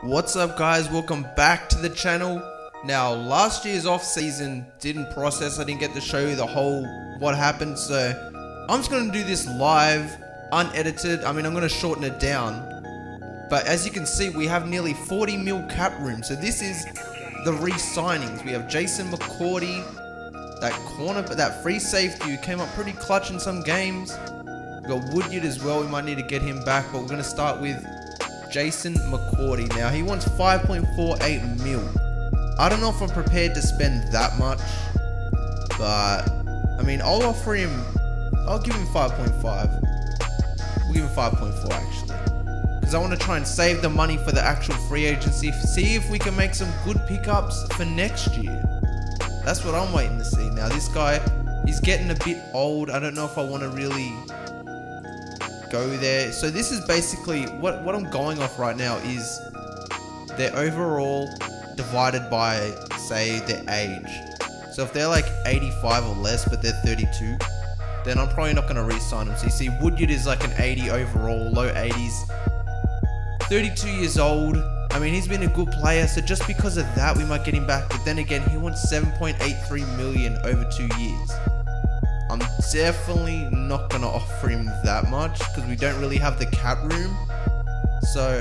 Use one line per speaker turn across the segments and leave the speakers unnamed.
What's up guys, welcome back to the channel. Now last year's off season didn't process, I didn't get to show you the whole what happened, so I'm just going to do this live, unedited. I mean, I'm going to shorten it down, but as you can see we have nearly 40 mil cap room. So this is the re-signings. We have Jason McCourty, that corner, but that free safety who came up pretty clutch in some games. We got Woodyard as well, we might need to get him back, but we're going to start with Jason McCourty. Now he wants 5.48 mil. I don't know if I'm prepared to spend that much, but I mean, I'll offer him, I'll give him 5.5. We'll give him 5.4 actually, because I want to try and save the money for the actual free agency, see if we can make some good pickups for next year. That's what I'm waiting to see. Now this guy, he's getting a bit old. I don't know if I want to really go there. So this is basically what I'm going off right now is their overall divided by, say, their age. So if they're like 85 or less but they're 32, then I'm probably not going to re-sign them. So you see Woodyard is like an 80 overall, low 80s, 32 years old. I mean, he's been a good player, so just because of that we might get him back. But then again, he wants 7.83 million over 2 years. I'm definitely not going to offer him that much because we don't really have the cap room. So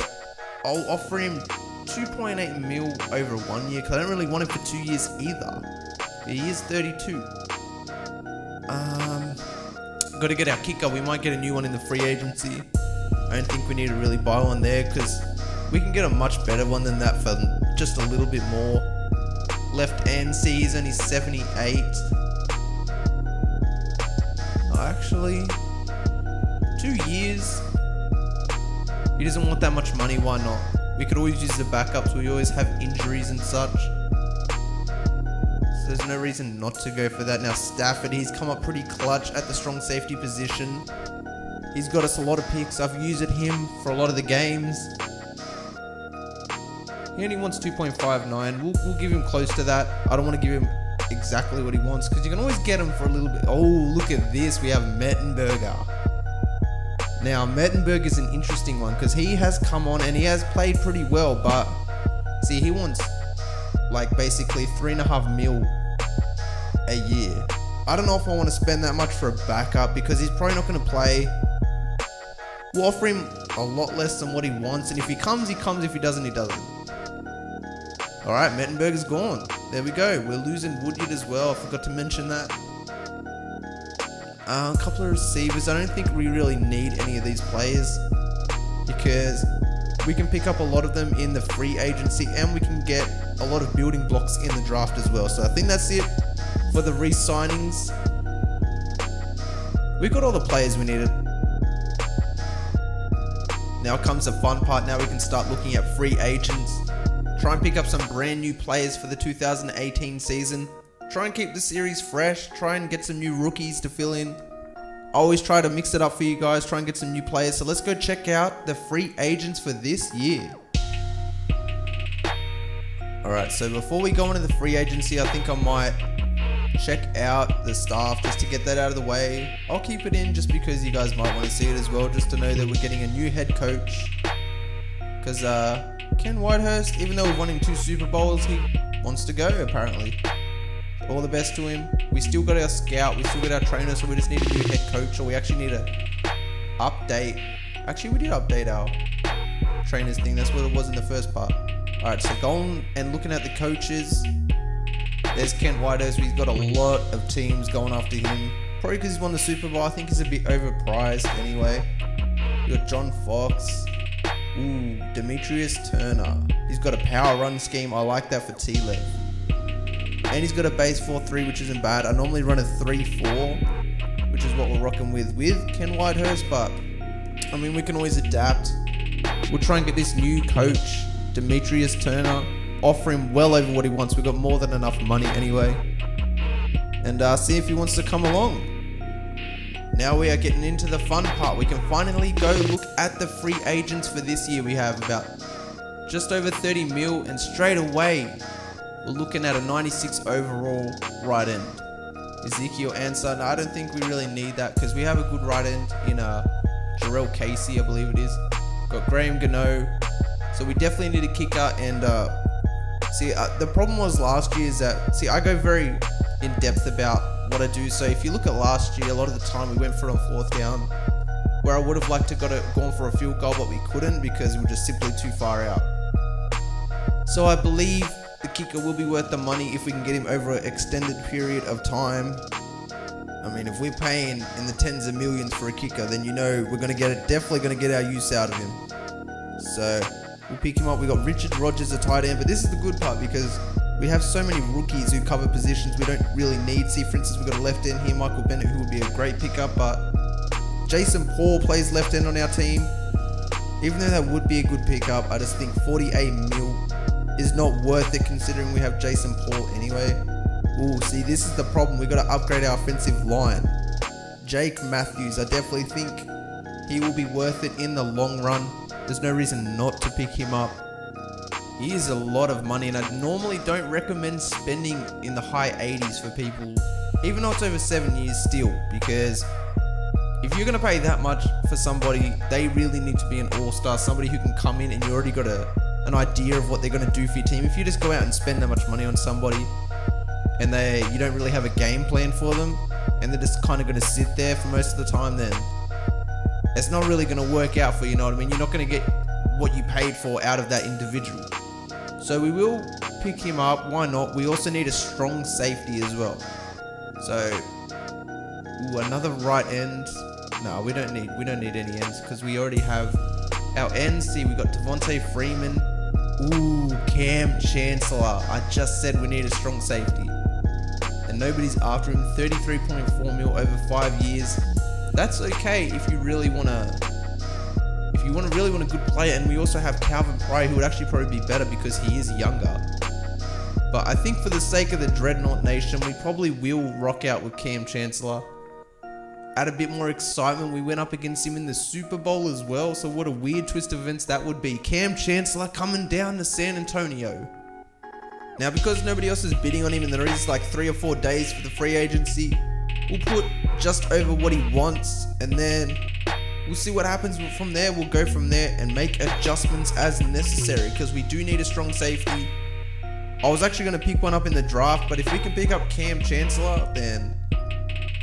I'll offer him 2.8 mil over 1 year because I don't really want him for 2 years either. He is 32. Got to get our kicker. We might get a new one in the free agency. I don't think we need to really buy one there because we can get a much better one than that for just a little bit more. Left end season, he's 78. Actually, 2 years. He doesn't want that much money, why not? We could always use the backups, we always have injuries and such. So there's no reason not to go for that. Now Stafford, he's come up pretty clutch at the strong safety position. He's got us a lot of picks. I've used him for a lot of the games. He only wants 2.59. We'll give him close to that. I don't want to give him exactly what he wants because you can always get him for a little bit. Oh, look at this. We have Mettenberger. Now Mettenberger is an interesting one because he has come on and he has played pretty well, but see, he wants like basically 3.5 mil a year. I don't know if I want to spend that much for a backup because he's probably not going to play. We'll offer him a lot less than what he wants, and if he comes, he comes. If he doesn't, he doesn't. Alright, Mettenberger's gone. There we go. We're losing Woodyard as well. I forgot to mention that. A couple of receivers. I don't think we really need any of these players because we can pick up a lot of them in the free agency and we can get a lot of building blocks in the draft as well. So I think that's it for the re-signings. We got all the players we needed. Now comes the fun part. Now we can start looking at free agents. Try and pick up some brand new players for the 2018 season. Try and keep the series fresh. Try and get some new rookies to fill in. I always try to mix it up for you guys. Try and get some new players. So let's go check out the free agents for this year. Alright, so before we go into the free agency, I think I might check out the staff just to get that out of the way. I'll keep it in just because you guys might want to see it as well, just to know that we're getting a new head coach. Because Ken Whitehurst, even though we won him 2 Super Bowls, he wants to go apparently. All the best to him. We still got our scout, we still got our trainer, so we just need a new head coach, or we actually need to update. Actually, we did update our trainers thing. That's what it was in the first part. Alright, so going and looking at the coaches. There's Ken Whitehurst. He's got a lot of teams going after him. Probably because he's won the Super Bowl. I think he's a bit overpriced anyway. We got John Fox. Ooh, Demetrius Turner. He's got a power run scheme. I like that for T-Lev. And he's got a base 4-3, which isn't bad. I normally run a 3-4, which is what we're rocking with Ken Whitehurst, but I mean, we can always adapt. We'll try and get this new coach, Demetrius Turner, offer him well over what he wants. We've got more than enough money anyway. And see if he wants to come along. Now we are getting into the fun part. We can finally go look at the free agents for this year. We have about just over 30 mil, and straight away we're looking at a 96 overall right end. Ezekiel Ansah. I don't think we really need that because we have a good right end in Jarrell Casey, I believe it is. Got Graham Gano, So we definitely need a kicker. And see, the problem was last year is that, see, I go very in depth about what I do. So if you look at last year, a lot of the time we went for it on 4th down, where I would have liked to gone for a field goal, but we couldn't because we were just simply too far out. So I believe the kicker will be worth the money if we can get him over an extended period of time. I mean, if we're paying in the tens of millions for a kicker, then you know we're gonna definitely gonna get our use out of him. So we'll pick him up. We got Richard Rodgers, a tight end, but this is the good part because we have so many rookies who cover positions we don't really need. See, for instance, we've got a left end here, Michael Bennett, who would be a great pickup, but Jason Paul plays left end on our team. Even though that would be a good pickup, I just think 48 mil is not worth it considering we have Jason Paul anyway. Ooh, see, this is the problem. We've got to upgrade our offensive line. Jake Matthews, I definitely think he will be worth it in the long run. There's no reason not to pick him up. He is a lot of money, and I normally don't recommend spending in the high 80s for people, even though it's over 7 years still, because if you're going to pay that much for somebody, they really need to be an all-star, somebody who can come in and you already got an idea of what they're going to do for your team. If you just go out and spend that much money on somebody and you don't really have a game plan for them and they're just kind of going to sit there for most of the time, then it's not really going to work out for you, know what I mean? You're not going to get what you paid for out of that individual. So we will pick him up. Why not? We also need a strong safety as well. So, ooh, another right end. No, we don't need any ends because we already have our ends. See, we got Devontae Freeman. Ooh, Cam Chancellor. I just said we need a strong safety. And nobody's after him. 33.4 mil over 5 years. That's okay if you really want a good player. And we also have Calvin Pryor, who would actually probably be better because he is younger. But I think for the sake of the Dreadnought Nation, we probably will rock out with Cam Chancellor. Add a bit more excitement. We went up against him in the Super Bowl as well, so what a weird twist of events that would be. Cam Chancellor coming down to San Antonio. Now, because nobody else is bidding on him and there is like 3 or 4 days for the free agency, we'll put just over what he wants, and then we'll see what happens from there. We'll go from there and make adjustments as necessary because we do need a strong safety. I was actually going to pick one up in the draft, but if we can pick up Cam Chancellor, then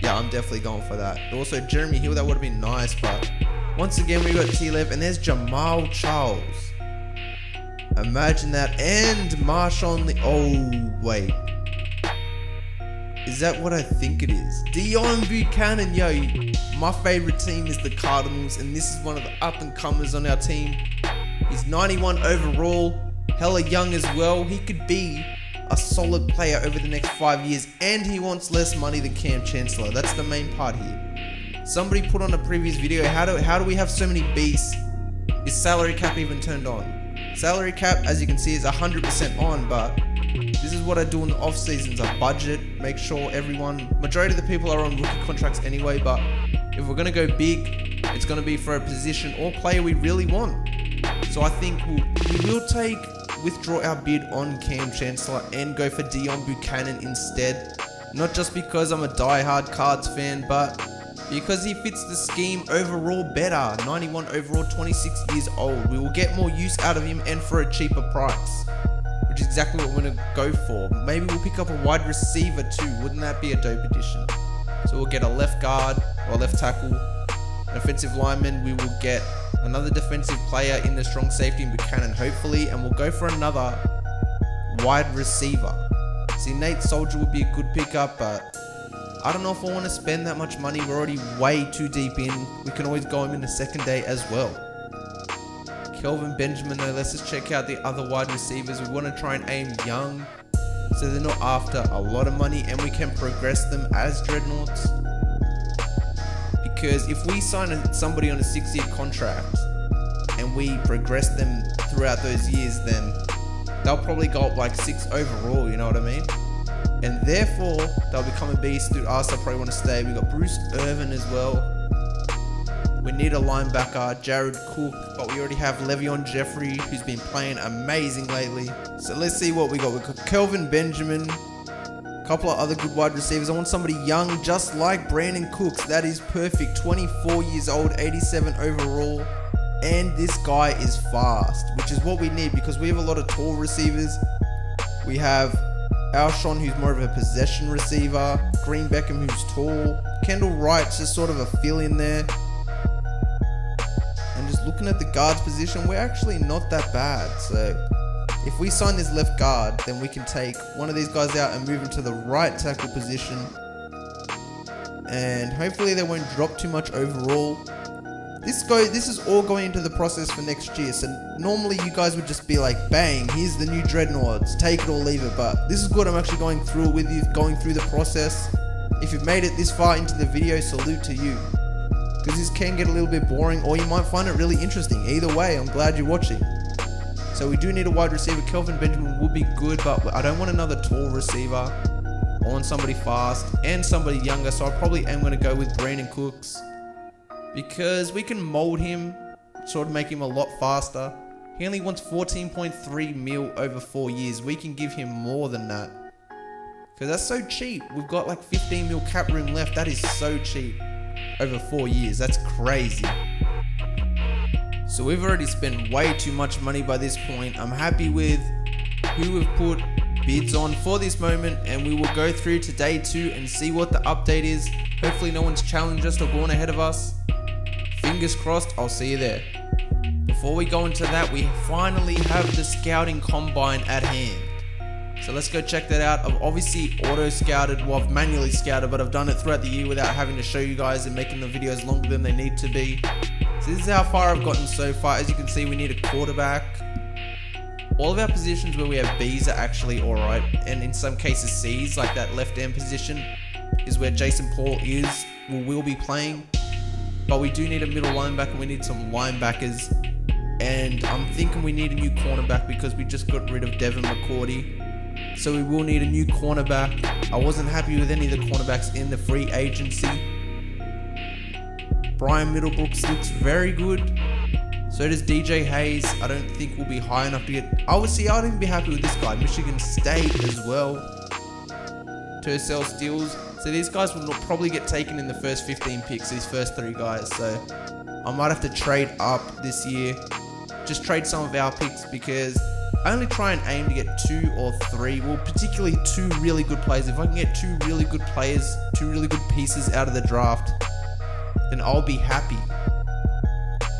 yeah, I'm definitely going for that. Also, Jeremy Hill, that would have been nice, but once again, we got T-Lev, and there's Jamal Charles. Imagine that. And Marshawn Lee. Oh, wait. Is that what I think it is? Deon Buchanan, yo. My favorite team is the Cardinals, and this is one of the up-and-comers on our team. He's 91 overall, hella young as well. He could be a solid player over the next 5 years, and he wants less money than Cam Chancellor. That's the main part here. Somebody put on a previous video, how do we have so many beasts? Is salary cap even turned on? Salary cap, as you can see, is 100% on, but this is what I do in the off seasons. I budget, make sure majority of the people are on rookie contracts anyway, but if we're going to go big, it's going to be for a position or player we really want. So I think we will withdraw our bid on Cam Chancellor and go for Deon Buchanan instead. Not just because I'm a die-hard Cards fan, but because he fits the scheme overall better. 91 overall, 26 years old. We will get more use out of him and for a cheaper price, which is exactly what we're going to go for. Maybe we'll pick up a wide receiver too. Wouldn't that be a dope addition? So we'll get a left guard or left tackle, an offensive lineman. We will get another defensive player in the strong safety in Buchanan, hopefully, and we'll go for another wide receiver. See, Nate Soldier would be a good pickup, but I don't know if I want to spend that much money. We're already way too deep in. We can always go him in the second day as well. Kelvin Benjamin, though, let's just check out the other wide receivers. We want to try and aim young, so they're not after a lot of money, and we can progress them as Dreadnoughts. Because if we sign somebody on a 6-year contract and we progress them throughout those years, then they'll probably go up like 6 overall, you know what I mean? And therefore, they'll become a beast through us. I probably want to stay. We've got Bruce Irvin as well. We need a linebacker, Jared Cook, but we already have Le'Veon Jeffrey, who's been playing amazing lately. So let's see what we got. We've got Kelvin Benjamin, a couple of other good wide receivers. I want somebody young, just like Brandon Cooks. That is perfect. 24 years old, 87 overall. And this guy is fast, which is what we need because we have a lot of tall receivers. We have Alshon, who's more of a possession receiver. Green Beckham, who's tall. Kendall Wright's just sort of a fill-in there. And just looking at the guards position, we're actually not that bad. So if we sign this left guard, then we can take one of these guys out and move him to the right tackle position. And hopefully they won't drop too much overall. This is all going into the process for next year. So normally you guys would just be like, bang, here's the new Dreadnoughts, take it or leave it. But this is good, I'm actually going through it with you, going through the process. If you've made it this far into the video, salute to you. Because this can get a little bit boring, or you might find it really interesting. Either way, I'm glad you're watching. So we do need a wide receiver. Kelvin Benjamin would be good, but I don't want another tall receiver. I want somebody fast and somebody younger, so I probably am going to go with Brandon Cooks. Because we can mold him, sort of make him a lot faster. He only wants 14.3 mil over 4 years. We can give him more than that. Because that's so cheap. We've got like 15 mil cap room left. That is so cheap. Over 4 years. That's crazy. So we've already spent way too much money by this point. I'm happy with who we've put bids on for this moment. And we will go through to day 2 and see what the update is. Hopefully no one's challenged us or gone ahead of us. Fingers crossed, I'll see you there. Before we go into that, we finally have the scouting combine at hand. So let's go check that out. I've obviously auto-scouted, well I've manually scouted, but I've done it throughout the year without having to show you guys and making the videos longer than they need to be. So this is how far I've gotten so far. As you can see, we need a quarterback. All of our positions where we have B's are actually alright, and in some cases C's, like that left end position is where Jason Paul will be playing. But we do need a middle linebacker, we need some linebackers. And I'm thinking we need a new cornerback because we just got rid of Devin McCourty. So we will need a new cornerback. I wasn't happy with any of the cornerbacks in the free agency. Brian Middlebrooks looks very good. So does DJ Hayes. I don't think we'll be high enough to get... Obviously, I wouldn't be happy with this guy. Michigan State as well. Tercel Steels. So these guys will probably get taken in the first 15 picks, these first 3 guys. So I might have to trade up this year. Just trade some of our picks because I only try and aim to get 2 or 3. Well, particularly 2 really good players. If I can get 2 really good players, 2 really good pieces out of the draft, then I'll be happy.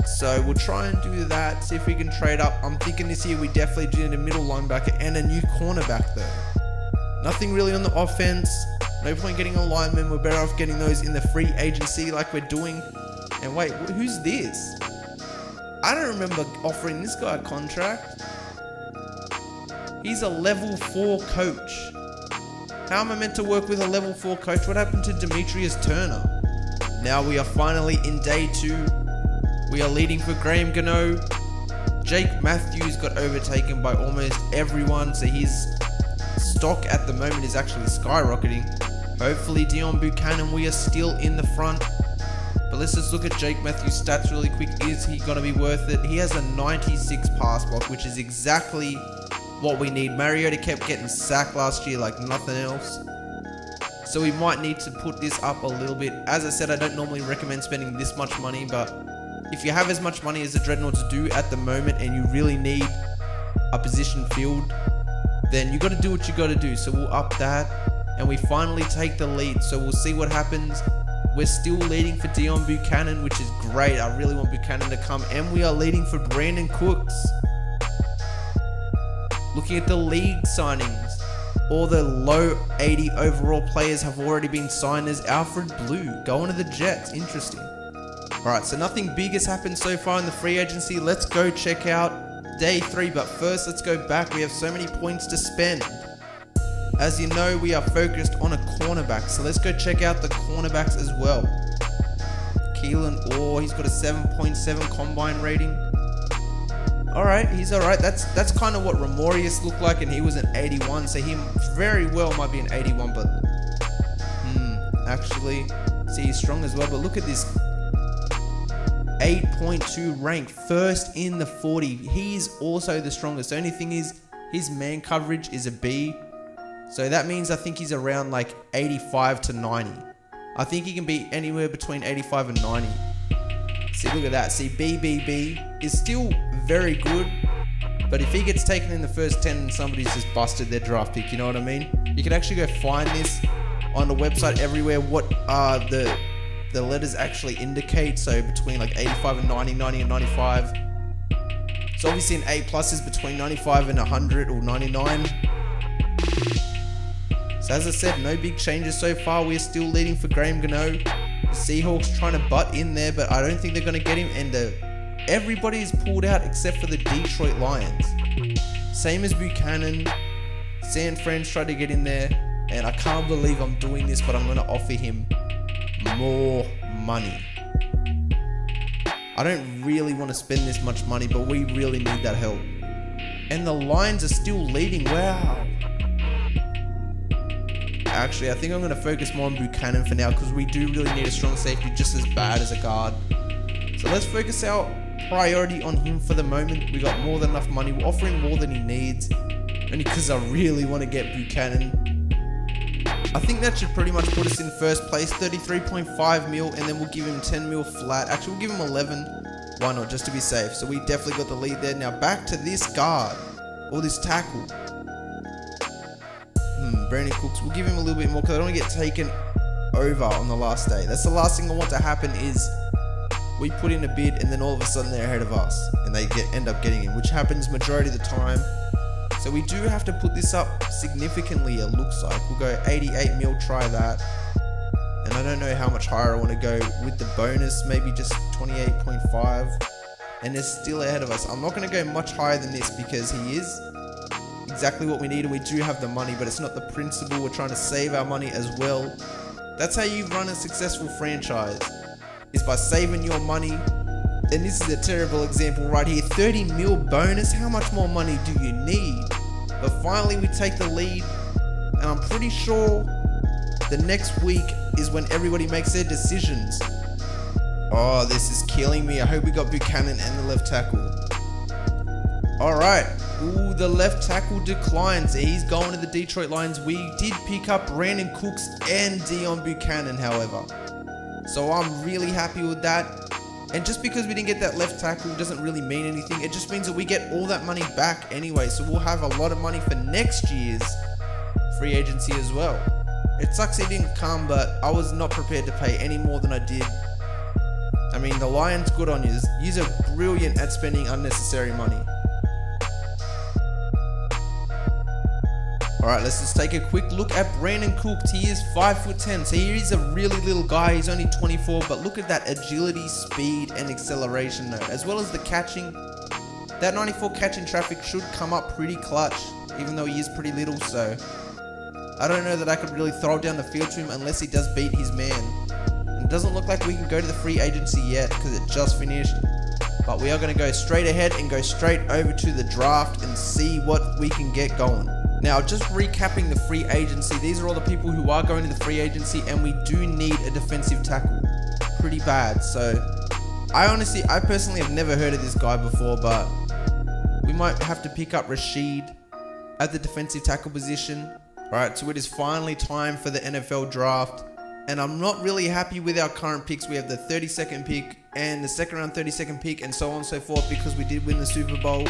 So we'll try and do that, see if we can trade up. I'm thinking this year we definitely do need a middle linebacker and a new cornerback though. Nothing really on the offense. No point getting a lineman, we're better off getting those in the free agency like we're doing. And wait, who's this? I don't remember offering this guy a contract. He's a level 4 coach. How am I meant to work with a level 4 coach? What happened to Demetrius Turner? Now we are finally in day 2. We are leading for Graham Gano. Jake Matthews got overtaken by almost everyone, so his stock at the moment is actually skyrocketing. Hopefully Dion Buchanan, we are still in the front. But let's just look at Jake Matthews' stats really quick. Is he going to be worth it? He has a 96 pass block, which is exactly what we need. Mariota kept getting sacked last year like nothing else. So we might need to put this up a little bit. As I said, I don't normally recommend spending this much money, but if you have as much money as the Dreadnoughts do at the moment and you really need a position filled, then you got to do what you got to do. So we'll up that and we finally take the lead. So we'll see what happens. We're still leading for Dion Buchanan, which is great. I really want Buchanan to come, and we are leading for Brandon Cooks. Looking at the league signings, all the low 80 overall players have already been signed as Alfred Blue, going to the Jets. Interesting. Alright, so nothing big has happened so far in the free agency. Let's go check out day 3, but first let's go back. We have so many points to spend. As you know, we are focused on a cornerback, so let's go check out the cornerbacks as well. Keelan Orr, he's got a 7.7 combine rating. Alright, he's alright. That's kind of what Ramorius looked like, and he was an 81, so he very well might be an 81, but actually, see, he's strong as well. But look at this 8.2 rank, first in the 40. He's also the strongest. The only thing is his man coverage is a B, so that means I think he's around like 85 to 90. I think he can be anywhere between 85 and 90. See, look at that. See, BBB is still very good, but if he gets taken in the first 10 and somebody's just busted their draft pick, you know what I mean? You can actually go find this on the website everywhere, what the letters actually indicate. So between like 85 and 90, 90 and 95. So obviously an A+ is between 95 and 100 or 99. So as I said, no big changes so far. We're still leading for Graham Gano. The Seahawks trying to butt in there, but I don't think they're going to get him. And everybody is pulled out except for the Detroit Lions. Same as Buchanan. San Fran's tried to get in there. And I can't believe I'm doing this, but I'm going to offer him more money. I don't really want to spend this much money, but we really need that help. And the Lions are still leading. Wow. Actually, I think I'm going to focus more on Buchanan for now, because we do really need a strong safety just as bad as a guard. So let's focus our priority on him for the moment. We got more than enough money. We're offering more than he needs, only because I really want to get Buchanan. I think that should pretty much put us in first place, 33.5 mil, and then we'll give him 10 mil flat. Actually, we'll give him 11. Why not, just to be safe? So we definitely got the lead there. Now back to this guard, or this tackle. Brandon Cooks, we'll give him a little bit more because I don't want to get taken over on the last day. That's the last thing I want to happen, is we put in a bid and then all of a sudden they're ahead of us and they end up getting him, which happens majority of the time. So we do have to put this up significantly, it looks like. We'll go 88 mil, try that. And I don't know how much higher I want to go with the bonus, maybe just 28.5. And they're still ahead of us. I'm not going to go much higher than this because he is exactly what we need, and we do have the money, but it's not the principle. We're trying to save our money as well. That's how you run a successful franchise, is by saving your money. And this is a terrible example right here. 30 mil bonus, how much more money do you need? But finally we take the lead, and I'm pretty sure the next week is when everybody makes their decisions. Oh, this is killing me. I hope we got Buchanan and the left tackle. Alright. Ooh, the left tackle declines. He's going to the Detroit Lions. We did pick up Brandon Cooks and Dion Buchanan, however. So I'm really happy with that. And just because we didn't get that left tackle doesn't really mean anything. It just means that we get all that money back anyway. So we'll have a lot of money for next year's free agency as well. It sucks he didn't come, but I was not prepared to pay any more than I did. I mean, the Lions, good on you. You're brilliant at spending unnecessary money. Alright, let's just take a quick look at Brandon Cooks. He is 5'10", so he is a really little guy. He's only 24, but look at that agility, speed, and acceleration though, as well as the catching. That 94 catching traffic should come up pretty clutch, even though he is pretty little, so I don't know that I could really throw it down the field to him unless he does beat his man. And it doesn't look like we can go to the free agency yet because it just finished. But we are going to go straight ahead and go straight over to the draft and see what we can get going. Now, just recapping the free agency, these are all the people who are going to the free agency, and we do need a defensive tackle pretty bad. So I personally have never heard of this guy before, but we might have to pick up Rashid at the defensive tackle position. Alright, so it is finally time for the NFL draft, and I'm not really happy with our current picks. We have the 32nd pick and the second round 32nd pick and so on and so forth because we did win the Super Bowl.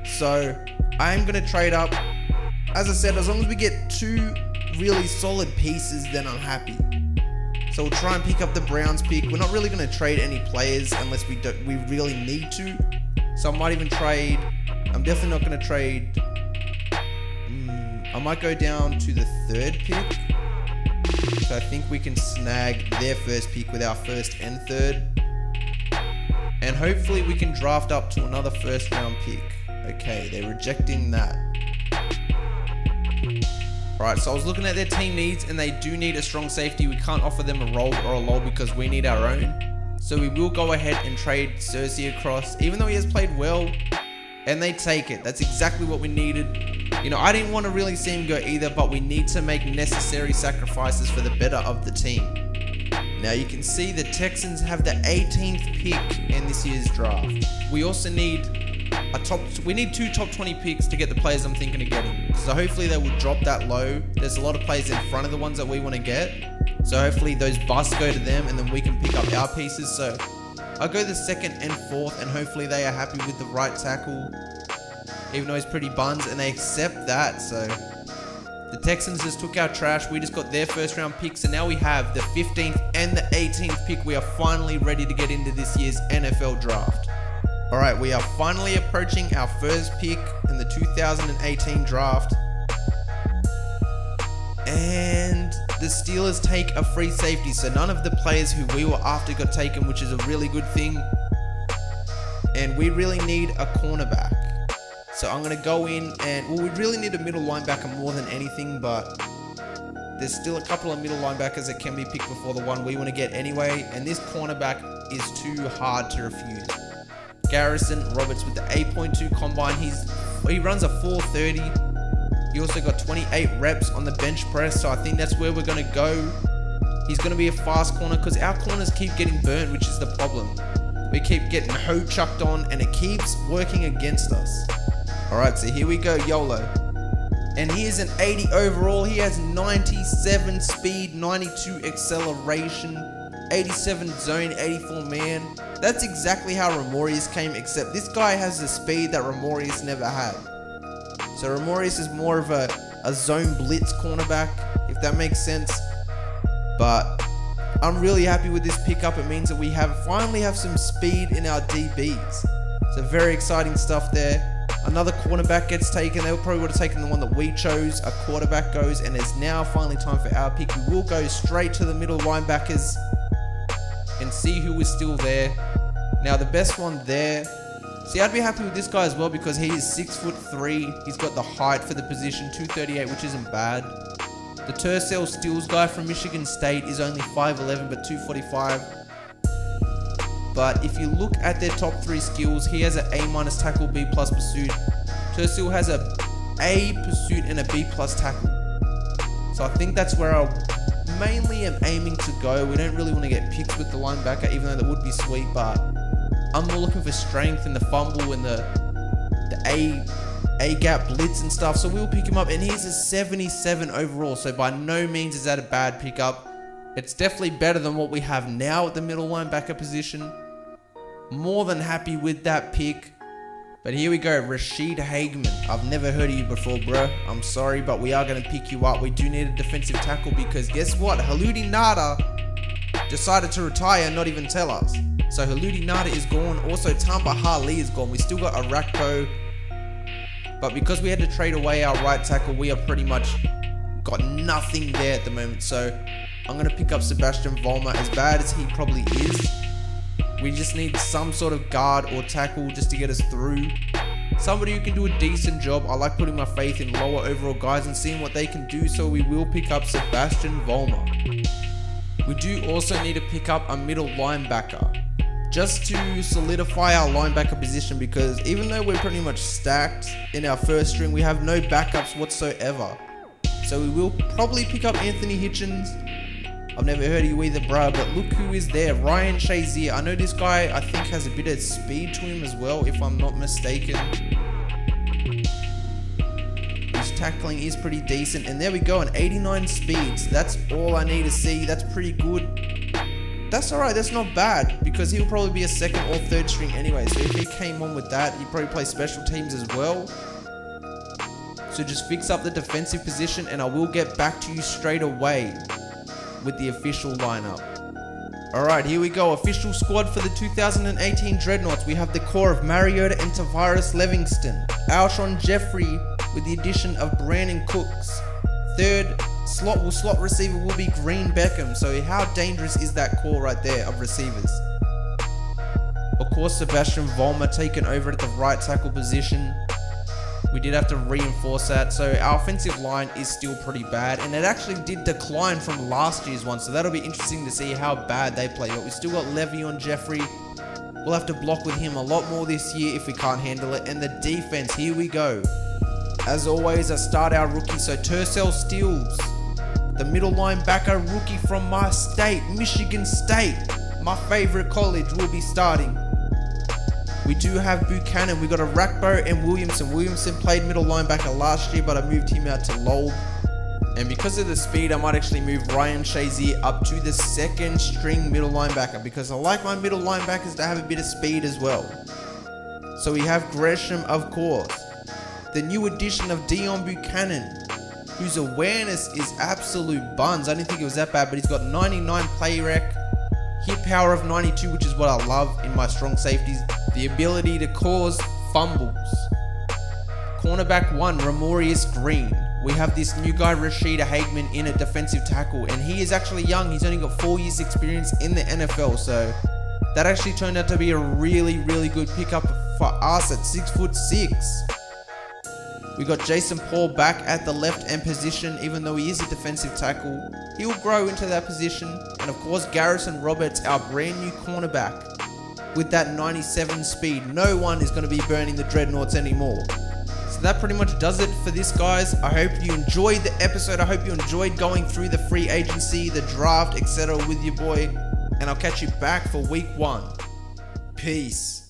So I am going to trade up. As I said, as long as we get two really solid pieces, then I'm happy. So we'll try and pick up the Browns pick. We're not really going to trade any players unless we really need to. So I might even trade. I'm definitely not going to trade. I might go down to the 3rd pick. So I think we can snag their first pick with our 1st and 3rd. And hopefully we can draft up to another 1st round pick. Okay, they're rejecting that. Alright, so I was looking at their team needs, and they do need a strong safety. We can't offer them a roll or a lull because we need our own. So we will go ahead and trade Cersei across, even though he has played well. And they take it. That's exactly what we needed. You know, I didn't want to really see him go either, but we need to make necessary sacrifices for the better of the team. Now you can see the Texans have the 18th pick in this year's draft. We also need we need 2 top 20 picks to get the players I'm thinking of getting. So hopefully they will drop that low. There's a lot of players in front of the ones that we want to get. So hopefully those busts go to them and then we can pick up our pieces. So I'll go the second and fourth, and hopefully they are happy with the right tackle, even though he's pretty buns, and they accept that. So the Texans just took our trash. We just got their first round picks, and now we have the 15th and the 18th pick. We are finally ready to get into this year's NFL draft. Alright, we are finally approaching our first pick in the 2018 draft. And the Steelers take a free safety, so none of the players who we were after got taken, which is a really good thing. And we really need a cornerback. So I'm going to go in and, well, we really need a middle linebacker more than anything, but there's still a couple of middle linebackers that can be picked before the one we want to get anyway. And this cornerback is too hard to refuse. Garrison Roberts with the 8.2 combine. He runs a 4.30. He also got 28 reps on the bench press, so I think that's where we're going to go. He's going to be a fast corner because our corners keep getting burnt, which is the problem. We keep getting hoe chucked on, and it keeps working against us. Alright, so here we go, YOLO. And he is an 80 overall. He has 97 speed, 92 acceleration, 87 zone, 84 man. That's exactly how Ramorius came, except this guy has the speed that Ramorius never had. So Ramorius is more of a zone blitz cornerback, if that makes sense. But I'm really happy with this pickup. It means that we finally have some speed in our DBs. So very exciting stuff there. Another cornerback gets taken. They probably would have taken the one that we chose. A quarterback goes, and it's now finally time for our pick. We will go straight to the middle linebackers and see who is still there. Now the best one there. See, I'd be happy with this guy as well because he is 6'3". He's got the height for the position, 238, which isn't bad. The Tercel Steels guy from Michigan State is only 5'11", but 245. But if you look at their top 3 skills, he has an A- tackle, B+ pursuit. Tercel has a A pursuit and a B+ tackle. So I think that's where I mainly am aiming to go. We don't really want to get picks with the linebacker, even though that would be sweet, but I'm more looking for strength and the fumble and the A-gap blitz and stuff. So we'll pick him up, and he's a 77 overall. So by no means is that a bad pickup. It's definitely better than what we have now at the middle linebacker position. More than happy with that pick. But here we go, Rashid Hageman. I've never heard of you before, bro. I'm sorry, but we are going to pick you up. We do need a defensive tackle because guess what? Haludi Nada decided to retire and not even tell us. So Haludi Nada is gone. Also, Tamba Hali is gone. We still got Arakpo. But because we had to trade away our right tackle, we are pretty much got nothing there at the moment. So I'm going to pick up Sebastian Vollmer. As bad as he probably is, we just need some sort of guard or tackle just to get us through. Somebody who can do a decent job. I like putting my faith in lower overall guys and seeing what they can do. So we will pick up Sebastian Vollmer. We do also need to pick up a middle linebacker, just to solidify our linebacker position, because even though we're pretty much stacked in our first string, we have no backups whatsoever. So we will probably pick up Anthony Hitchens. I've never heard of you either, bruh, but look who is there. Ryan Shazier. I know this guy, I think, has a bit of speed to him as well, if I'm not mistaken. His tackling is pretty decent. And there we go, an 89 speeds. That's all I need to see. That's pretty good. That's alright, that's not bad, because he'll probably be a second or third string anyway. So if he came on with that, he'd probably play special teams as well. So just fix up the defensive position, and I will get back to you straight away with the official lineup. Alright, here we go. Official squad for the 2018 Dreadnoughts. We have the core of Mariota and Tavares Livingston. Alshon Jeffrey with the addition of Brandon Cooks. Third slot receiver will be Green Beckham. So how dangerous is that core right there of receivers? Of course, Sebastian Vollmer taken over at the right tackle position. We did have to reinforce that. So our offensive line is still pretty bad, and it actually did decline from last year's one. So that'll be interesting to see how bad they play. But we still got Le'Veon Jeffrey. We'll have to block with him a lot more this year if we can't handle it. And the defense, here we go. As always, I start our rookie. So Tercel Steels, the middle linebacker rookie from my state, Michigan State, my favorite college, will be starting. We do have Buchanan. We got Arakpo and Williamson. Williamson played middle linebacker last year, but I moved him out to Lowell. And because of the speed, I might actually move Ryan Shazier up to the second string middle linebacker, because I like my middle linebackers to have a bit of speed as well. So we have Gresham, of course. The new addition of Dion Buchanan, whose awareness is absolute buns. I didn't think it was that bad, but he's got 99 play rec, hit power of 92, which is what I love in my strong safeties. The ability to cause fumbles. Cornerback 1, Ramorius Green. We have this new guy, Rashida Hageman, in a defensive tackle, and he is actually young. He's only got 4 years experience in the NFL, so that actually turned out to be a really good pickup for us at 6'6". We got Jason Paul back at the left end position, even though he is a defensive tackle. He'll grow into that position. And of course, Garrison Roberts, our brand new cornerback, with that 97 speed. No one is going to be burning the Dreadnoughts anymore. So that pretty much does it for this, guys. I hope you enjoyed the episode. I hope you enjoyed going through the free agency, the draft, etc. with your boy. And I'll catch you back for week 1. Peace.